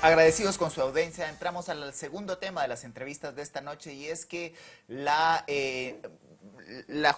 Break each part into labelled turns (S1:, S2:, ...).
S1: Agradecidos con su audiencia, entramos al segundo tema de las entrevistas de esta noche y es que la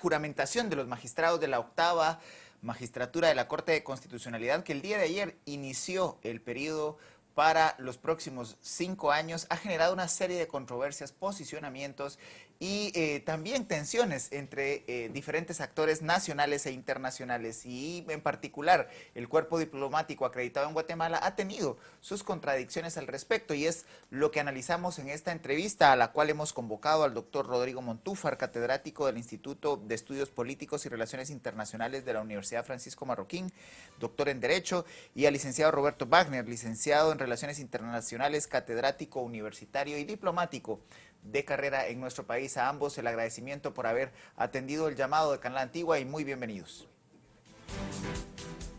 S1: juramentación de los magistrados de la octava magistratura de la Corte de Constitucionalidad, que el día de ayer inició el periodo para los próximos 5 años, ha generado una serie de controversias, posicionamientos y también tensiones entre diferentes actores nacionales e internacionales, y en particular el cuerpo diplomático acreditado en Guatemala ha tenido sus contradicciones al respecto, y es lo que analizamos en esta entrevista, a la cual hemos convocado al doctor Rodrigo Montúfar, catedrático del Instituto de Estudios Políticos y Relaciones Internacionales de la Universidad Francisco Marroquín, doctor en Derecho, y al licenciado Roberto Wagner, licenciado en Relaciones Internacionales, catedrático universitario y diplomático de carrera en nuestro país. A ambos el agradecimiento por haber atendido el llamado de Canal Antigua y muy bienvenidos.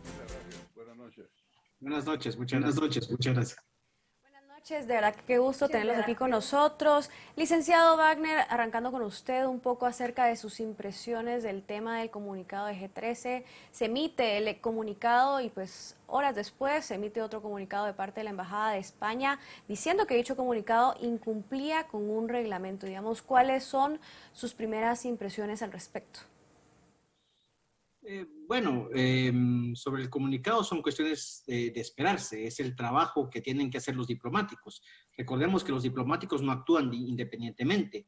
S2: Muchas gracias. Buenas noches.
S3: Buenas noches, muchas gracias.
S4: Buenas noches, de verdad que qué gusto tenerlos aquí con nosotros. Licenciado Wagner, arrancando con usted un poco acerca de sus impresiones del tema del comunicado de G13. Se emite el comunicado y pues horas después se emite otro comunicado de parte de la Embajada de España diciendo que dicho comunicado incumplía con un reglamento. Digamos, ¿cuáles son sus primeras impresiones al respecto?
S3: Sobre el comunicado son cuestiones de esperarse, es el trabajo que tienen que hacer los diplomáticos. Recordemos que los diplomáticos no actúan independientemente,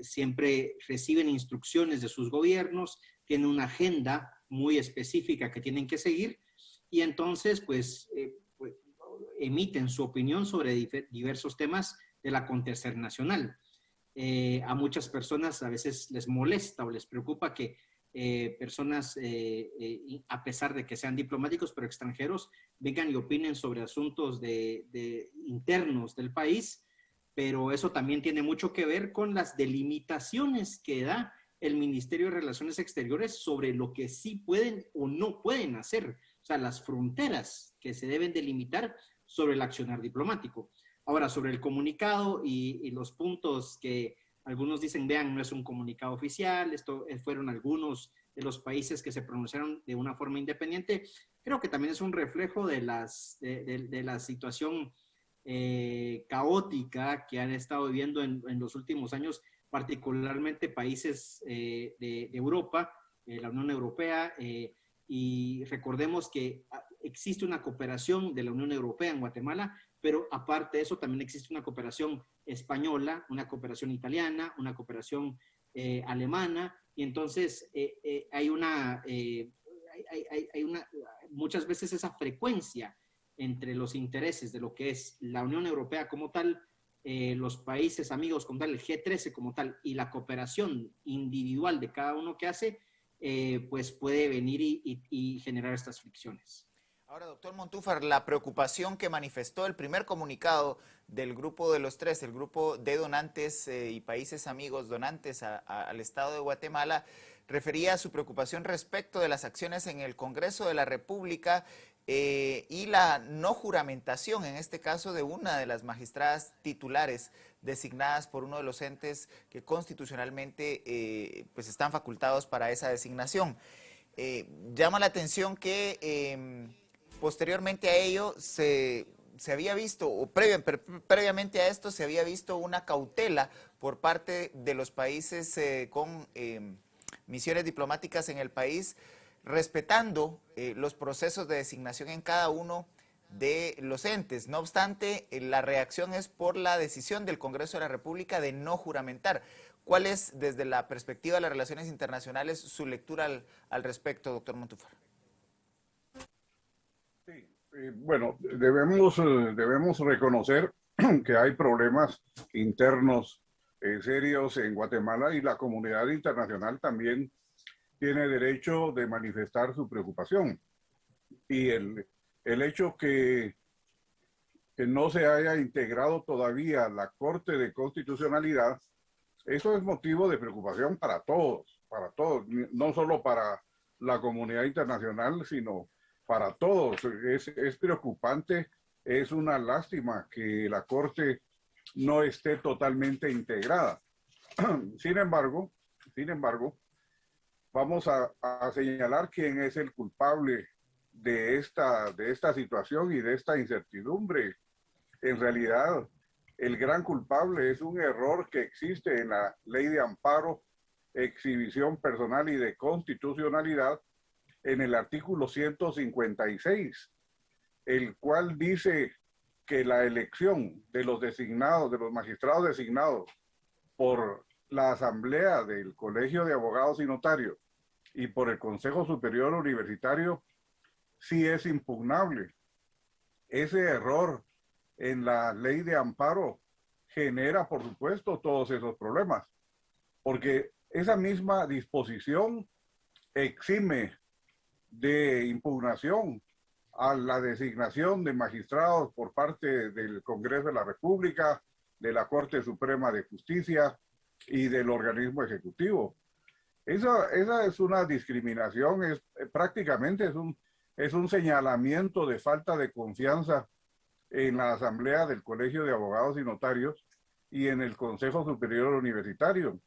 S3: siempre reciben instrucciones de sus gobiernos, tienen una agenda muy específica que tienen que seguir y entonces pues, emiten su opinión sobre diversos temas del acontecer nacional. A muchas personas a veces les molesta o les preocupa que personas, a pesar de que sean diplomáticos, pero extranjeros, vengan y opinen sobre asuntos internos del país, pero eso también tiene mucho que ver con las delimitaciones que da el Ministerio de Relaciones Exteriores sobre lo que sí pueden o no pueden hacer, o sea, las fronteras que se deben delimitar sobre el accionar diplomático. Ahora, sobre el comunicado y los puntos que algunos dicen, vean, no es un comunicado oficial, esto fueron algunos de los países que se pronunciaron de una forma independiente. Creo que también es un reflejo de la situación caótica que han estado viviendo en los últimos años, particularmente países de Europa, la Unión Europea, y recordemos que existe una cooperación de la Unión Europea en Guatemala, pero aparte de eso también existe una cooperación española, una cooperación italiana, una cooperación alemana, y entonces hay muchas veces esa frecuencia entre los intereses de lo que es la Unión Europea como tal, los países amigos como tal, el G13 como tal, y la cooperación individual de cada uno que hace, pues puede venir y generar estas fricciones.
S1: Ahora, doctor Montúfar, la preocupación que manifestó el primer comunicado del grupo de los tres, el grupo de donantes y países amigos donantes al Estado de Guatemala, refería a su preocupación respecto de las acciones en el Congreso de la República y la no juramentación, en este caso, de una de las magistradas titulares designadas por uno de los entes que constitucionalmente pues están facultados para esa designación. Llama la atención que posteriormente a ello se había visto, o previamente a esto se había visto una cautela por parte de los países con misiones diplomáticas en el país, respetando los procesos de designación en cada uno de los entes. No obstante, la reacción es por la decisión del Congreso de la República de no juramentar. ¿Cuál es, desde la perspectiva de las relaciones internacionales, su lectura al respecto, doctor Montúfar?
S2: Sí, bueno, debemos reconocer que hay problemas internos serios en Guatemala, y la comunidad internacional también tiene derecho de manifestar su preocupación. Y el hecho que no se haya integrado todavía la Corte de Constitucionalidad, eso es motivo de preocupación para todos, no solo para la comunidad internacional, sino para todos. Es preocupante, es una lástima que la Corte no esté totalmente integrada. Sin embargo, vamos a señalar quién es el culpable de esta situación y de esta incertidumbre en realidad el gran culpable es un error que existe en la ley de amparo, exhibición personal y de constitucionalidad en el artículo 156, el cual dice que la elección de los designados, de los magistrados designados por la Asamblea del Colegio de Abogados y Notarios y por el Consejo Superior Universitario sí es impugnable. Ese error en la ley de amparo genera, por supuesto, todos esos problemas, porque esa misma disposición exime de impugnación a la designación de magistrados por parte del Congreso de la República, de la Corte Suprema de Justicia y del organismo ejecutivo. Esa es una discriminación, prácticamente es un señalamiento de falta de confianza en la Asamblea del Colegio de Abogados y Notarios y en el Consejo Superior Universitario.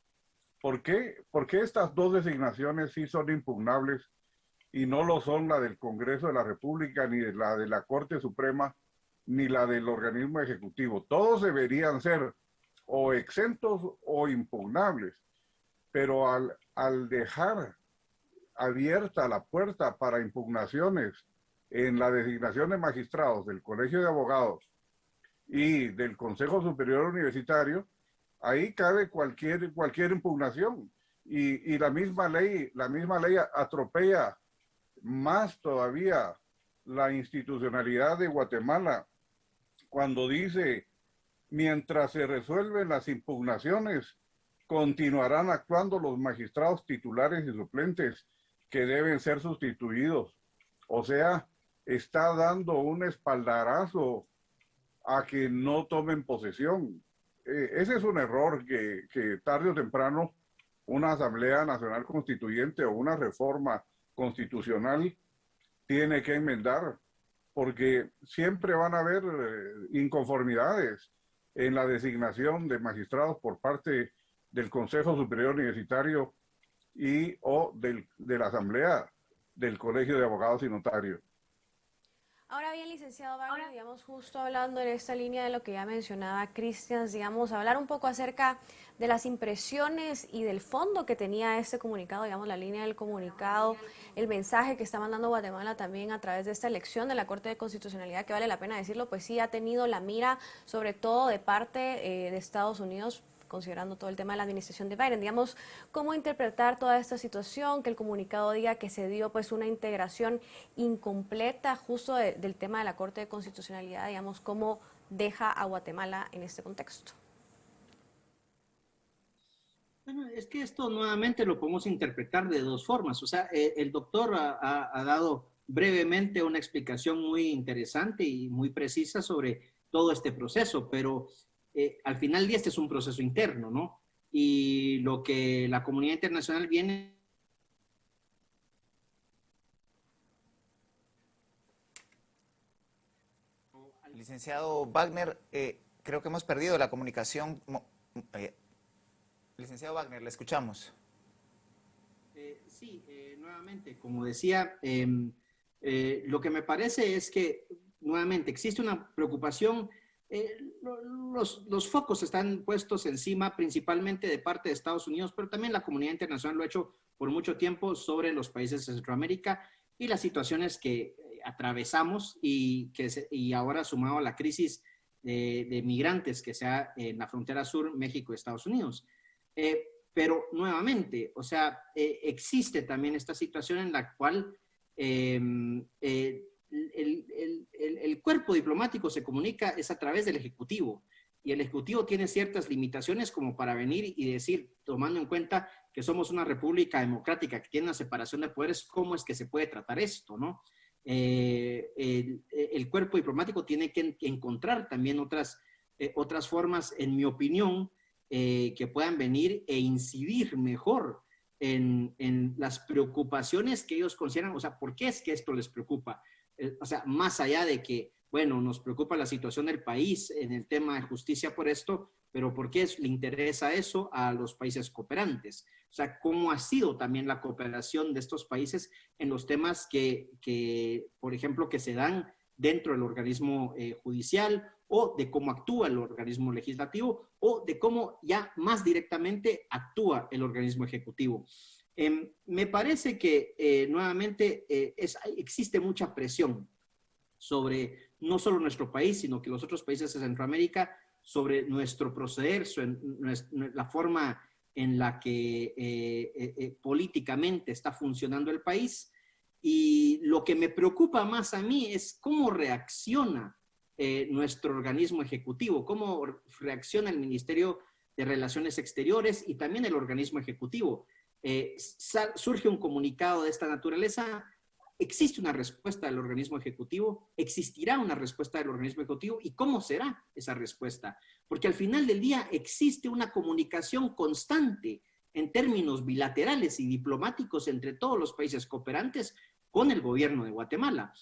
S2: ¿Por qué? Porque estas dos designaciones sí son impugnables y no lo son la del Congreso de la República, ni la de la Corte Suprema, ni la del organismo ejecutivo. Todos deberían ser o exentos o impugnables, pero al dejar abierta la puerta para impugnaciones en la designación de magistrados del Colegio de Abogados y del Consejo Superior Universitario, ahí cabe cualquier impugnación. Y la misma ley atropella más todavía la institucionalidad de Guatemala cuando dice: mientras se resuelven las impugnaciones, continuarán actuando los magistrados titulares y suplentes que deben ser sustituidos. O sea, está dando un espaldarazo a que no tomen posesión. Ese es un error que tarde o temprano una Asamblea Nacional Constituyente o una reforma constitucional tiene que enmendar, porque siempre van a haber inconformidades en la designación de magistrados por parte del Consejo Superior Universitario y o de la Asamblea del Colegio de Abogados y Notarios.
S4: Ahora bien, licenciado Wagner, digamos, justo hablando en esta línea de lo que ya mencionaba Cristian, digamos, hablar un poco acerca de las impresiones y del fondo que tenía este comunicado, digamos, la línea del comunicado, el mensaje que está mandando Guatemala también a través de esta elección de la Corte de Constitucionalidad, que vale la pena decirlo, pues sí ha tenido la mira, sobre todo de parte de Estados Unidos, considerando todo el tema de la administración de Biden. Digamos, ¿cómo interpretar toda esta situación? Que el comunicado diga que se dio pues una integración incompleta justo del tema de la Corte de Constitucionalidad, digamos, ¿cómo deja a Guatemala en este contexto?
S3: Bueno, es que esto nuevamente lo podemos interpretar de dos formas. O sea, el doctor ha dado brevemente una explicación muy interesante y muy precisa sobre todo este proceso, pero al final del día este es un proceso interno, ¿no? Y lo que la comunidad internacional viene...
S1: Licenciado Wagner, creo que hemos perdido la comunicación. Licenciado Wagner, le escuchamos.
S3: Sí, nuevamente, como decía, lo que me parece es que nuevamente existe una preocupación. Los focos están puestos encima principalmente de parte de Estados Unidos, pero también la comunidad internacional lo ha hecho por mucho tiempo sobre los países de Centroamérica y las situaciones que atravesamos y ahora sumado a la crisis de migrantes que sea en la frontera sur, México y Estados Unidos. Pero nuevamente, o sea, existe también esta situación en la cual el cuerpo diplomático se comunica es a través del Ejecutivo, y el Ejecutivo tiene ciertas limitaciones como para venir y decir, tomando en cuenta que somos una república democrática que tiene una separación de poderes, ¿cómo es que se puede tratar esto, no? El cuerpo diplomático tiene que encontrar también otras formas, en mi opinión, que puedan venir e incidir mejor en las preocupaciones que ellos consideran. O sea, ¿por qué es que esto les preocupa? O sea, más allá de que, bueno, nos preocupa la situación del país en el tema de justicia por esto, pero ¿por qué le interesa eso a los países cooperantes? O sea, ¿cómo ha sido también la cooperación de estos países en los temas que por ejemplo, que se dan dentro del organismo judicial, o de cómo actúa el organismo legislativo, o de cómo ya más directamente actúa el organismo ejecutivo. Me parece que nuevamente existe mucha presión sobre no solo nuestro país, sino que los otros países de Centroamérica, sobre nuestro proceder, la forma en la que políticamente está funcionando el país. Y lo que me preocupa más a mí es cómo reacciona nuestro organismo ejecutivo, cómo reacciona el Ministerio de Relaciones Exteriores y también el organismo ejecutivo. Surge un comunicado de esta naturaleza, existe una respuesta del organismo ejecutivo, existirá una respuesta del organismo ejecutivo, y cómo será esa respuesta, porque al final del día existe una comunicación constante en términos bilaterales y diplomáticos entre todos los países cooperantes con el gobierno de Guatemala.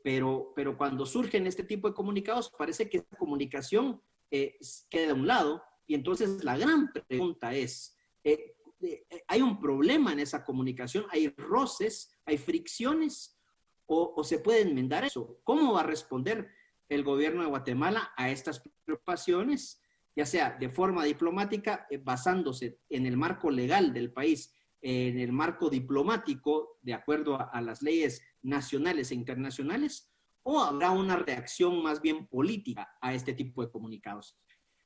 S3: Pero cuando surgen este tipo de comunicados, parece que esa comunicación queda a un lado, y entonces la gran pregunta es, ¿hay un problema en esa comunicación? ¿Hay roces? ¿Hay fricciones? ¿O se puede enmendar eso? ¿Cómo va a responder el gobierno de Guatemala a estas preocupaciones, ya sea de forma diplomática, basándose en el marco legal del país, en el marco diplomático, de acuerdo a las leyes nacionales e internacionales, o habrá una reacción más bien política a este tipo de comunicados?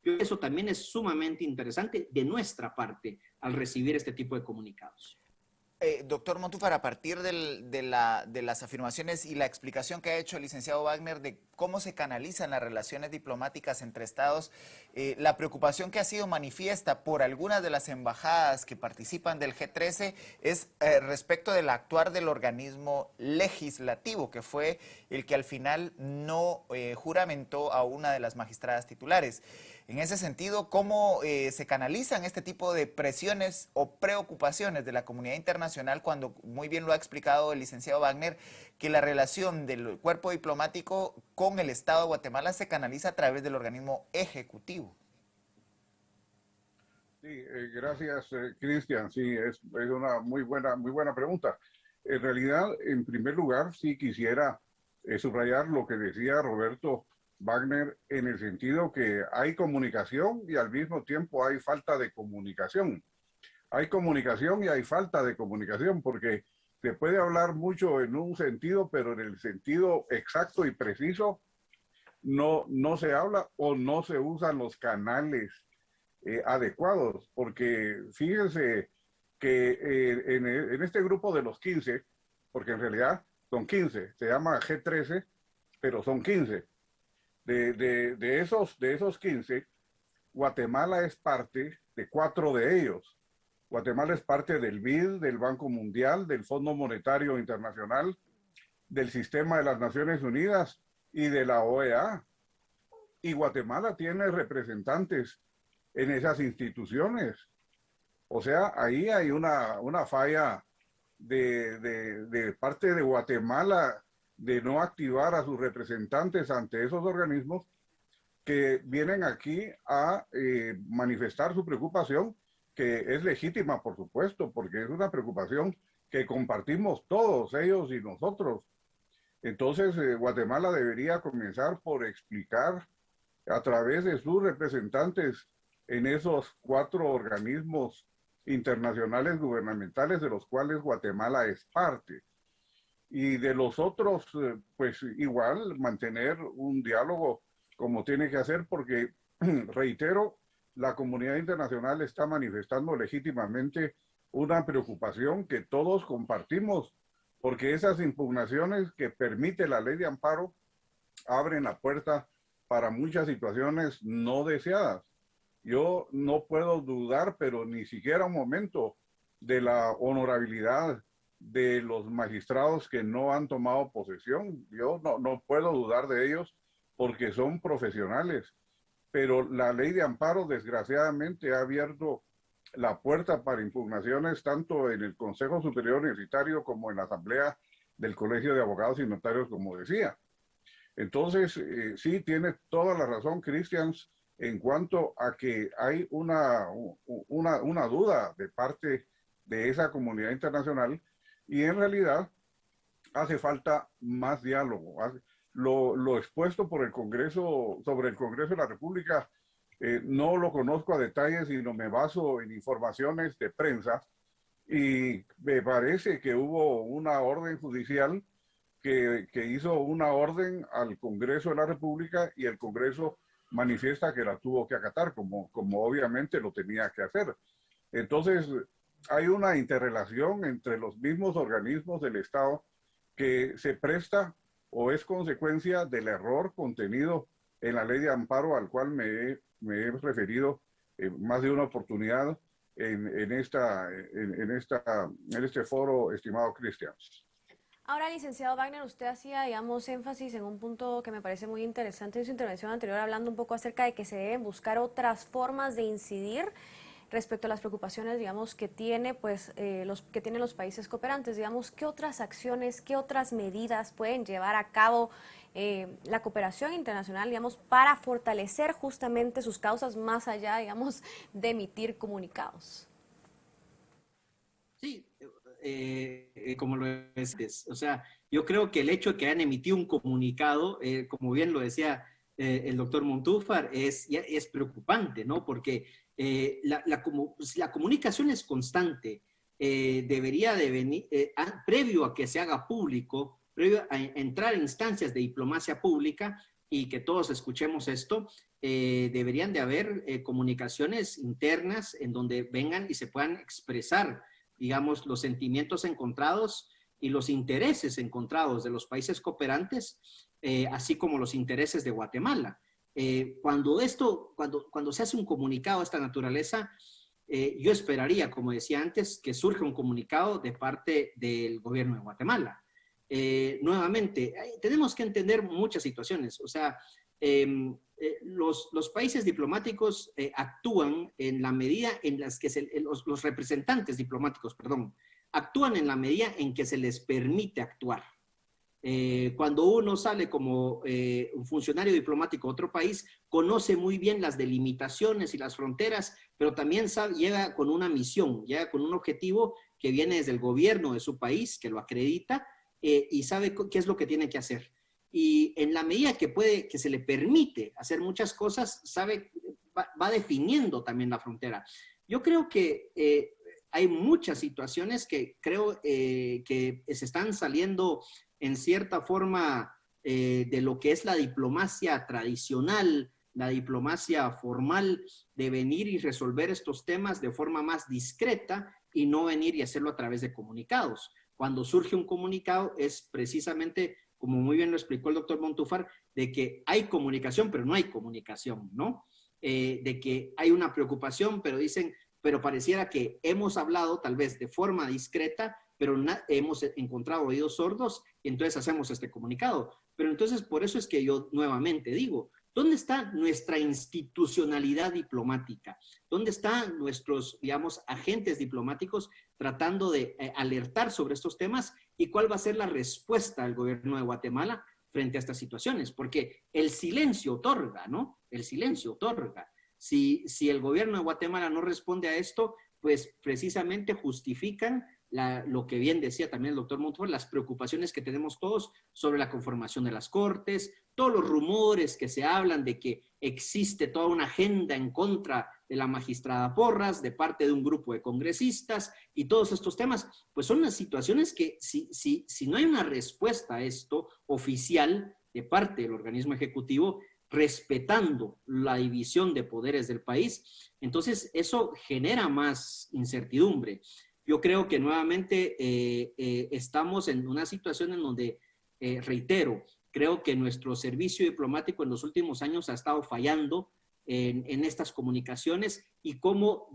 S3: Eso también es sumamente interesante de nuestra parte al recibir este tipo de comunicados.
S1: Doctor Montúfar, a partir de las afirmaciones y la explicación que ha hecho el licenciado Wagner de cómo se canalizan las relaciones diplomáticas entre estados, la preocupación que ha sido manifiesta por algunas de las embajadas que participan del G13 es respecto del actuar del organismo legislativo, que fue el que al final no juramentó a una de las magistradas titulares. En ese sentido, ¿cómo se canalizan este tipo de presiones o preocupaciones de la comunidad internacional cuando, muy bien lo ha explicado el licenciado Wagner, que la relación del cuerpo diplomático con el Estado de Guatemala se canaliza a través del organismo ejecutivo?
S2: Sí, gracias, Cristian. Sí, es una muy buena pregunta. En realidad, en primer lugar, sí quisiera subrayar lo que decía Roberto Wagner, en el sentido que hay comunicación y al mismo tiempo hay falta de comunicación. Hay comunicación y hay falta de comunicación, porque se puede hablar mucho en un sentido, pero en el sentido exacto y preciso no se habla o no se usan los canales adecuados, porque fíjense que en este grupo de los 15, porque en realidad son 15, se llama G13, pero son 15. De esos 15, Guatemala es parte de 4 de ellos. Guatemala es parte del BID, del Banco Mundial, del Fondo Monetario Internacional, del Sistema de las Naciones Unidas y de la OEA. Y Guatemala tiene representantes en esas instituciones. O sea, ahí hay una falla de parte de Guatemala de no activar a sus representantes ante esos organismos que vienen aquí a manifestar su preocupación, que es legítima, por supuesto, porque es una preocupación que compartimos todos ellos y nosotros. Entonces, Guatemala debería comenzar por explicar a través de sus representantes en esos 4 organismos internacionales gubernamentales de los cuales Guatemala es parte. Y de los otros, pues igual mantener un diálogo como tiene que hacer, porque, reitero, la comunidad internacional está manifestando legítimamente una preocupación que todos compartimos, porque esas impugnaciones que permite la ley de amparo abren la puerta para muchas situaciones no deseadas. Yo no puedo dudar, pero ni siquiera un momento, de la honorabilidad de los magistrados que no han tomado posesión. Yo no puedo dudar de ellos porque son profesionales, pero la ley de amparo desgraciadamente ha abierto la puerta para impugnaciones tanto en el Consejo Superior Universitario como en la Asamblea del Colegio de Abogados y Notarios, como decía. Entonces, sí, tiene toda la razón, Cristian, en cuanto a que hay una duda de parte de esa comunidad internacional, y en realidad hace falta más diálogo, lo expuesto por el Congreso, sobre el Congreso de la República, no lo conozco a detalle, sino me baso en informaciones de prensa y me parece que hubo una orden judicial que hizo una orden al Congreso de la República y el Congreso manifiesta que la tuvo que acatar, como obviamente lo tenía que hacer. Entonces, hay una interrelación entre los mismos organismos del Estado que se presta o es consecuencia del error contenido en la ley de amparo al cual me he referido más de una oportunidad en este foro, estimado Cristian.
S4: Ahora, licenciado Wagner, usted hacía, digamos, énfasis en un punto que me parece muy interesante en su intervención anterior, hablando un poco acerca de que se deben buscar otras formas de incidir respecto a las preocupaciones, digamos, que tiene, pues, que tienen los países cooperantes. Digamos, ¿qué otras acciones, qué otras medidas pueden llevar a cabo la cooperación internacional, digamos, para fortalecer justamente sus causas más allá, digamos, de emitir comunicados?
S3: Sí, como lo dices, o sea, yo creo que el hecho de que hayan emitido un comunicado, como bien lo decía el doctor Montúfar, es preocupante, ¿no? Porque la comunicación es constante, debería de venir, previo a que se haga público, previo a entrar en instancias de diplomacia pública y que todos escuchemos esto, deberían de haber comunicaciones internas en donde vengan y se puedan expresar, digamos, los sentimientos encontrados y los intereses encontrados de los países cooperantes, así como los intereses de Guatemala. Cuando se hace un comunicado de esta naturaleza, yo esperaría, como decía antes, que surja un comunicado de parte del gobierno de Guatemala. Nuevamente, tenemos que entender muchas situaciones, o sea, los países diplomáticos actúan en la medida en las que los representantes diplomáticos, perdón, actúan en la medida en que se les permite actuar. Cuando uno sale como un funcionario diplomático a otro país, conoce muy bien las delimitaciones y las fronteras, pero también llega con una misión, llega con un objetivo que viene desde el gobierno de su país, que lo acredita, y sabe qué es lo que tiene que hacer. Y en la medida que se le permite hacer muchas cosas, va definiendo también la frontera. Yo creo que hay muchas situaciones que creo que se están saliendo en cierta forma de lo que es la diplomacia tradicional, la diplomacia formal, de venir y resolver estos temas de forma más discreta y no venir y hacerlo a través de comunicados. Cuando surge un comunicado es precisamente, como muy bien lo explicó el doctor Montúfar, de que hay comunicación, pero no hay comunicación, ¿no? De que hay una preocupación, pero pareciera que hemos hablado tal vez de forma discreta, pero hemos encontrado oídos sordos y entonces hacemos este comunicado. Pero entonces por eso es que yo nuevamente digo, ¿dónde está nuestra institucionalidad diplomática? ¿Dónde están nuestros, digamos, agentes diplomáticos tratando de alertar sobre estos temas? ¿Y cuál va a ser la respuesta del gobierno de Guatemala frente a estas situaciones? Porque el silencio otorga, ¿no? El silencio otorga. Si el gobierno de Guatemala no responde a esto, pues precisamente justifican lo que bien decía también el doctor Montúfar, las preocupaciones que tenemos todos sobre la conformación de las cortes, todos los rumores que se hablan de que existe toda una agenda en contra de la magistrada Porras, de parte de un grupo de congresistas, y todos estos temas, pues son las situaciones que si no hay una respuesta a esto oficial de parte del organismo ejecutivo, respetando la división de poderes del país, entonces eso genera más incertidumbre. Yo creo que nuevamente estamos en una situación en donde, reitero, creo que nuestro servicio diplomático en los últimos años ha estado fallando en estas comunicaciones y cómo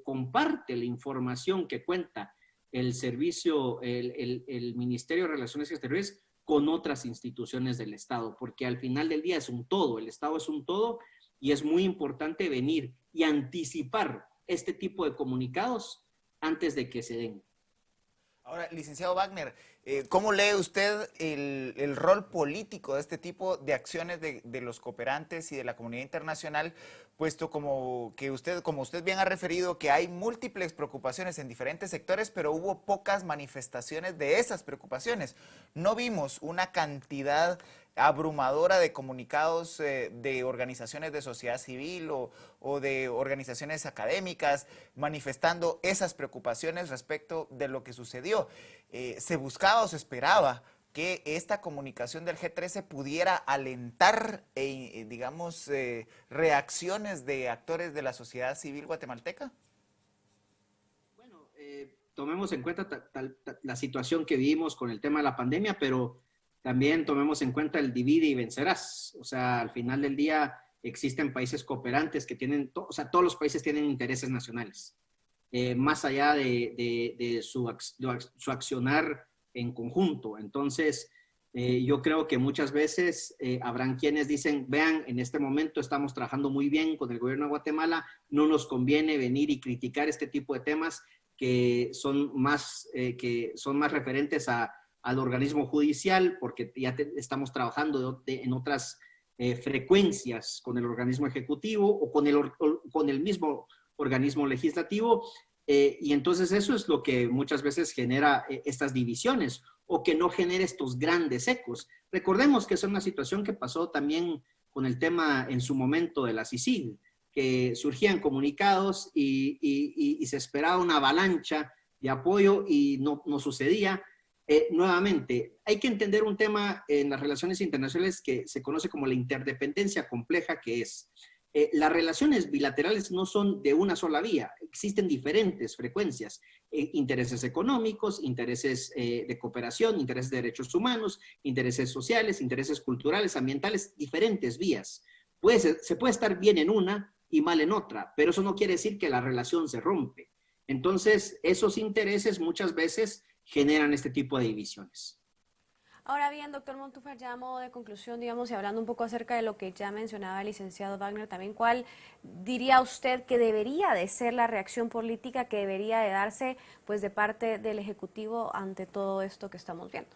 S3: comparte la información que cuenta el servicio, el Ministerio de Relaciones Exteriores con otras instituciones del Estado, porque al final del día es un todo, el Estado es un todo y es muy importante venir y anticipar este tipo de comunicados antes de que se den.
S1: Ahora, licenciado Wagner, ¿Cómo lee usted el rol político de este tipo de acciones de los cooperantes y de la comunidad internacional, puesto como usted bien ha referido, que hay múltiples preocupaciones en diferentes sectores, pero hubo pocas manifestaciones de esas preocupaciones? No vimos una cantidad abrumadora de comunicados de organizaciones de sociedad civil o de organizaciones académicas manifestando esas preocupaciones respecto de lo que sucedió. Se buscaba o se esperaba que esta comunicación del G13 pudiera alentar, digamos, reacciones de actores de la sociedad civil guatemalteca.
S3: Bueno, tomemos en cuenta la situación que vivimos con el tema de la pandemia, pero también tomemos en cuenta el divide y vencerás. O sea, al final del día existen países cooperantes que tienen, o sea, todos los países tienen intereses nacionales, más allá de su accionar en conjunto. Entonces, yo creo que muchas veces habrán quienes dicen, vean, en este momento estamos trabajando muy bien con el gobierno de Guatemala, no nos conviene venir y criticar este tipo de temas que son más referentes al organismo judicial, porque ya estamos trabajando en otras frecuencias con el organismo ejecutivo o con el mismo organismo legislativo, y entonces eso es lo que muchas veces genera estas divisiones o que no genera estos grandes ecos. Recordemos que es una situación que pasó también con el tema en su momento de la CICIG, que surgían comunicados y se esperaba una avalancha de apoyo y no sucedía. Nuevamente, hay que entender un tema en las relaciones internacionales que se conoce como la interdependencia compleja, que es las relaciones bilaterales no son de una sola vía, existen diferentes frecuencias, intereses económicos, intereses de cooperación, intereses de derechos humanos, intereses sociales, intereses culturales, ambientales, diferentes vías. Se puede estar bien en una y mal en otra, pero eso no quiere decir que la relación se rompe. Entonces, esos intereses muchas veces generan este tipo de divisiones.
S4: Ahora bien, doctor Montúfar, ya a modo de conclusión, digamos, y hablando un poco acerca de lo que ya mencionaba el licenciado Wagner, también, ¿cuál diría usted que debería de ser la reacción política que debería de darse, pues, de parte del Ejecutivo ante todo esto que estamos viendo?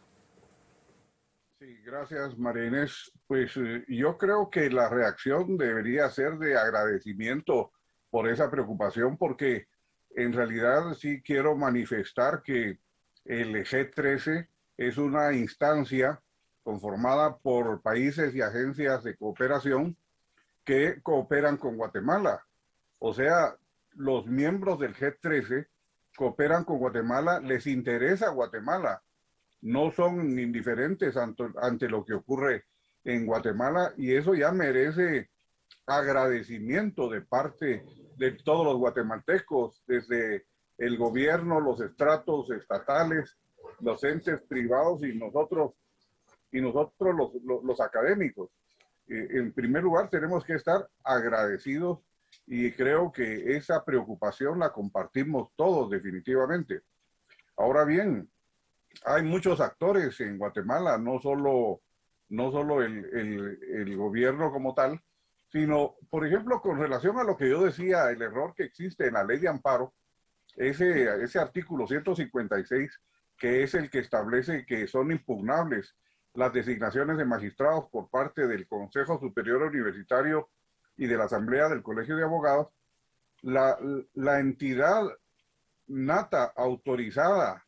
S2: Sí, gracias, María Inés. Pues yo creo que la reacción debería ser de agradecimiento por esa preocupación, porque en realidad sí quiero manifestar que el G13 es una instancia conformada por países y agencias de cooperación que cooperan con Guatemala. O sea, los miembros del G13 cooperan con Guatemala, les interesa Guatemala, no son indiferentes ante lo que ocurre en Guatemala, y eso ya merece agradecimiento de parte de todos los guatemaltecos, desde el gobierno, los estratos estatales, los entes privados y nosotros los académicos. En primer lugar, tenemos que estar agradecidos, y creo que esa preocupación la compartimos todos definitivamente. Ahora bien, hay muchos actores en Guatemala, no solo el gobierno como tal, sino, por ejemplo, con relación a lo que yo decía, el error que existe en la ley de amparo, ese artículo 156, que es el que establece que son impugnables las designaciones de magistrados por parte del Consejo Superior Universitario y de la Asamblea del Colegio de Abogados. La entidad nata autorizada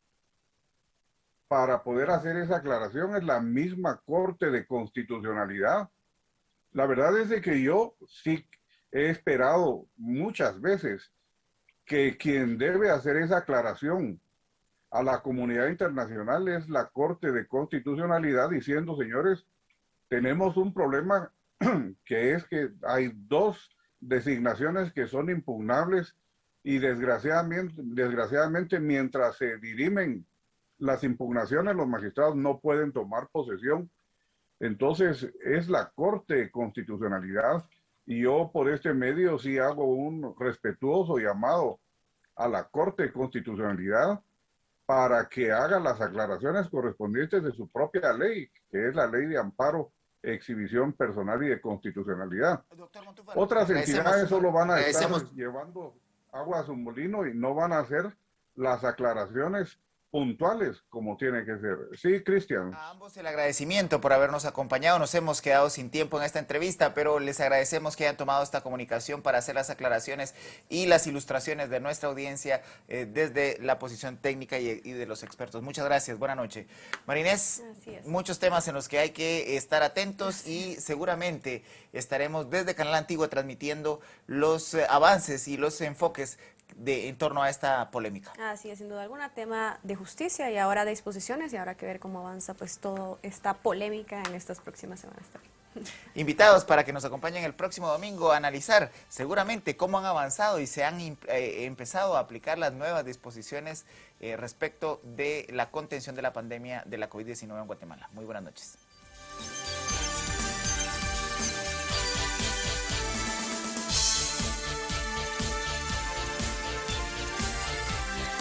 S2: para poder hacer esa aclaración es la misma Corte de Constitucionalidad. La verdad es de que yo sí he esperado muchas veces que quien debe hacer esa aclaración a la comunidad internacional es la Corte de Constitucionalidad, diciendo, señores, tenemos un problema que es que hay dos designaciones que son impugnables, y desgraciadamente mientras se dirimen las impugnaciones, los magistrados no pueden tomar posesión. Entonces es la Corte de Constitucionalidad, y yo por este medio sí hago un respetuoso llamado a la Corte de Constitucionalidad para que haga las aclaraciones correspondientes de su propia ley, que es la Ley de Amparo, Exhibición Personal y de Constitucionalidad.
S1: Montúfar,
S2: otras entidades solo van a estar
S1: agradecemos
S2: llevando agua a su molino y no van a hacer las aclaraciones puntuales como tiene que ser. Sí, Cristian.
S1: A ambos el agradecimiento por habernos acompañado. Nos hemos quedado sin tiempo en esta entrevista, pero les agradecemos que hayan tomado esta comunicación para hacer las aclaraciones y las ilustraciones de nuestra audiencia desde la posición técnica y de los expertos. Muchas gracias. Buenas noches. Marinés, muchos temas en los que hay que estar atentos y seguramente estaremos desde Canal Antigua transmitiendo los avances y los enfoques en torno a esta polémica.
S4: Así es, sin duda alguna, tema de justicia y ahora de disposiciones, y habrá que ver cómo avanza pues toda esta polémica en estas próximas semanas también.
S1: Invitados para que nos acompañen el próximo domingo a analizar seguramente cómo han avanzado y se han empezado a aplicar las nuevas disposiciones respecto de la contención de la pandemia de la COVID-19 en Guatemala. Muy buenas noches.